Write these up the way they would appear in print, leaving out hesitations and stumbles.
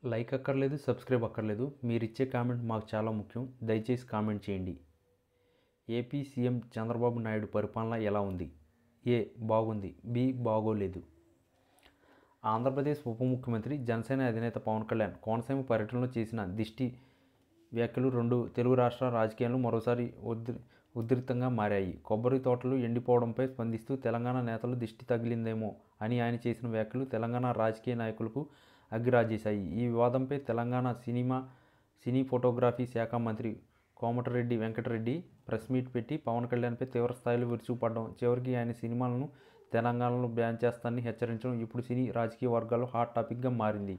Like అక్కర్లేదు, subscribe అక్కర్లేదు. మీరిచ్చే కామెంట్ మాకు చాలా ముఖ్యం. దయచేసి కామెంట్ చేయండి. ఏపీ సీఎం చంద్రబాబు నాయుడు పరిపాలన ఎలా ఉంది? ఏ బాగుంది, బి బాగోలేదు. ఆంధ్రప్రదేశ్ ఉప ముఖ్యమంత్రి జనసేన అధినేత పవన్ కళ్యాణ్ కోనసీమ పర్యటనలో చేసిన దిష్టి వ్యాఖ్యలు రెండు తెలుగు రాష్ట్రాల రాజకీయాల్లో మరోసారి ఉధృతంగా మారాయి. కొబ్బరి తోటలు ఎండిపోవడంపై స్పందిస్తూ తెలంగాణ నేతలు దిష్టి తగిలిందేమో అని ఆయన చేసిన వ్యాఖ్యలు తెలంగాణ రాజకీయ నాయకులకు అగ్గిరాజేశాయి. ఈ వివాదంపై తెలంగాణ సినీ ఫోటోగ్రఫీ శాఖ మంత్రి కోమటిరెడ్డి వెంకటరెడ్డి ప్రెస్ మీట్ పెట్టి పవన్ కళ్యాణ్పై తీవ్రస్థాయిలో విరుచుకుపడడం, చివరికి ఆయన సినిమాలను తెలంగాణలో బ్యాన్ చేస్తానని హెచ్చరించడం ఇప్పుడు సినీ రాజకీయ వర్గాల్లో హాట్ టాపిక్గా మారింది.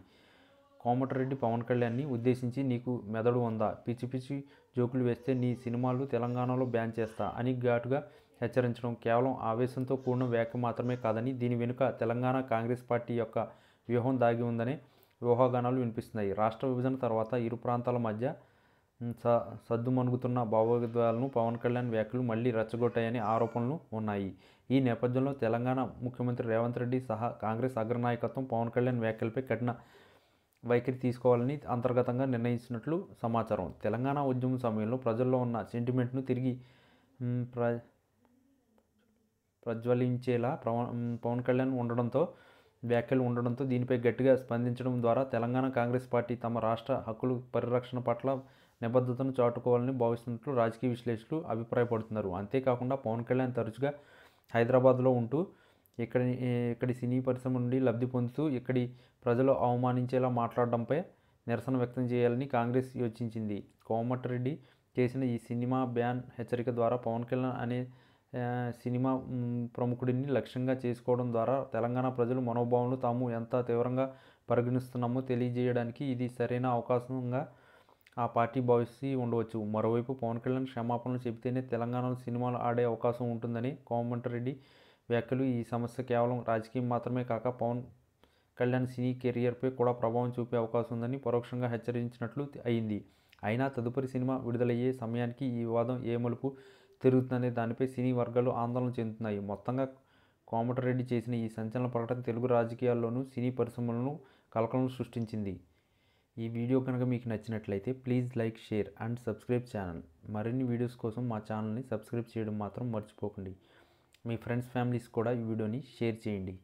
కోమటిరెడ్డి పవన్ కళ్యాణ్ని ఉద్దేశించి, నీకు మెదడు ఉందా, పిచ్చి పిచ్చి జోకులు వేస్తే నీ సినిమాలు తెలంగాణలో బ్యాన్ చేస్తా అని ఘాటుగా హెచ్చరించడం కేవలం ఆవేశంతో కూడిన వ్యాఖ్య మాత్రమే కాదని, దీని వెనుక తెలంగాణ కాంగ్రెస్ పార్టీ యొక్క వ్యూహం దాగి ఉందనే ఊహాగానాలు వినిపిస్తున్నాయి. రాష్ట్ర విభజన తర్వాత ఇరు ప్రాంతాల మధ్య సద్దుమణుగుతున్న భావోద్వేగాలను పవన్ కళ్యాణ్ వ్యాఖ్యలు మళ్లీ రెచ్చగొట్టాయనే ఆరోపణలు ఉన్నాయి. ఈ నేపథ్యంలో తెలంగాణ ముఖ్యమంత్రి రేవంత్ రెడ్డి సహా కాంగ్రెస్ అగ్రనాయకత్వం పవన్ కళ్యాణ్ వ్యాఖ్యలపై కఠిన వైఖరి తీసుకోవాలని అంతర్గతంగా నిర్ణయించినట్లు సమాచారం. తెలంగాణ ఉద్యమం సమయంలో ప్రజల్లో ఉన్న సెంటిమెంట్ను తిరిగి ప్రజ్వలించేలా పవన్ కళ్యాణ్ వ్యాఖ్యలు ఉండడంతో దీనిపై గట్టిగా స్పందించడం ద్వారా తెలంగాణ కాంగ్రెస్ పార్టీ తమ రాష్ట్ర హక్కుల పరిరక్షణ పట్ల నిబద్ధతను చాటుకోవాలని భావిస్తున్నట్లు రాజకీయ విశ్లేషకులు అభిప్రాయపడుతున్నారు. అంతేకాకుండా పవన్ కళ్యాణ్ తరచుగా హైదరాబాద్లో ఉంటూ ఇక్కడి సినీ పరిశ్రమ నుండి లబ్ధి పొందుతూ ఇక్కడి ప్రజలు అవమానించేలా మాట్లాడడంపై నిరసన వ్యక్తం చేయాలని కాంగ్రెస్ యోచించింది. కోమటిరెడ్డి చేసిన ఈ సినిమా బ్యాన్ హెచ్చరిక ద్వారా పవన్ కళ్యాణ్ అనే సినిమా ప్రముఖుడిని లక్ష్యంగా చేసుకోవడం ద్వారా తెలంగాణ ప్రజల మనోభావాలను తాము ఎంత తీవ్రంగా పరిగణిస్తున్నామో తెలియజేయడానికి ఇది సరైన అవకాశంగా ఆ పార్టీ భావిస్తూ ఉండవచ్చు. మరోవైపు పవన్ కళ్యాణ్ క్షమాపణలు చెబితేనే తెలంగాణలో సినిమాలు ఆడే అవకాశం ఉంటుందని కోమటిరెడ్డి వ్యాఖ్యలు ఈ సమస్య కేవలం రాజకీయం మాత్రమే కాక పవన్ కళ్యాణ్ సినీ కెరియర్పై కూడా ప్రభావం చూపే అవకాశం ఉందని పరోక్షంగా హెచ్చరించినట్లు అయింది. అయినా తదుపరి సినిమా విడుదలయ్యే సమయానికి ఈ వివాదం ఏ మలుపు తిరుగుతుందనే దానిపై సినీ వర్గాలు ఆందోళన చెందుతున్నాయి. మొత్తంగా కోమటిరెడ్డి చేసిన ఈ సంచలన ప్రకటన తెలుగు రాజకీయాల్లోనూ సినీ పరిశ్రమలను కలకలం సృష్టించింది. ఈ వీడియో కనుక మీకు నచ్చినట్లయితే please like, share and subscribe channel. మరిన్ని వీడియోస్ కోసం మా ఛానల్ని సబ్స్క్రైబ్ చేయడం మాత్రం మర్చిపోకండి. మీ ఫ్రెండ్స్, ఫ్యామిలీస్ కూడా ఈ వీడియోని షేర్ చేయండి.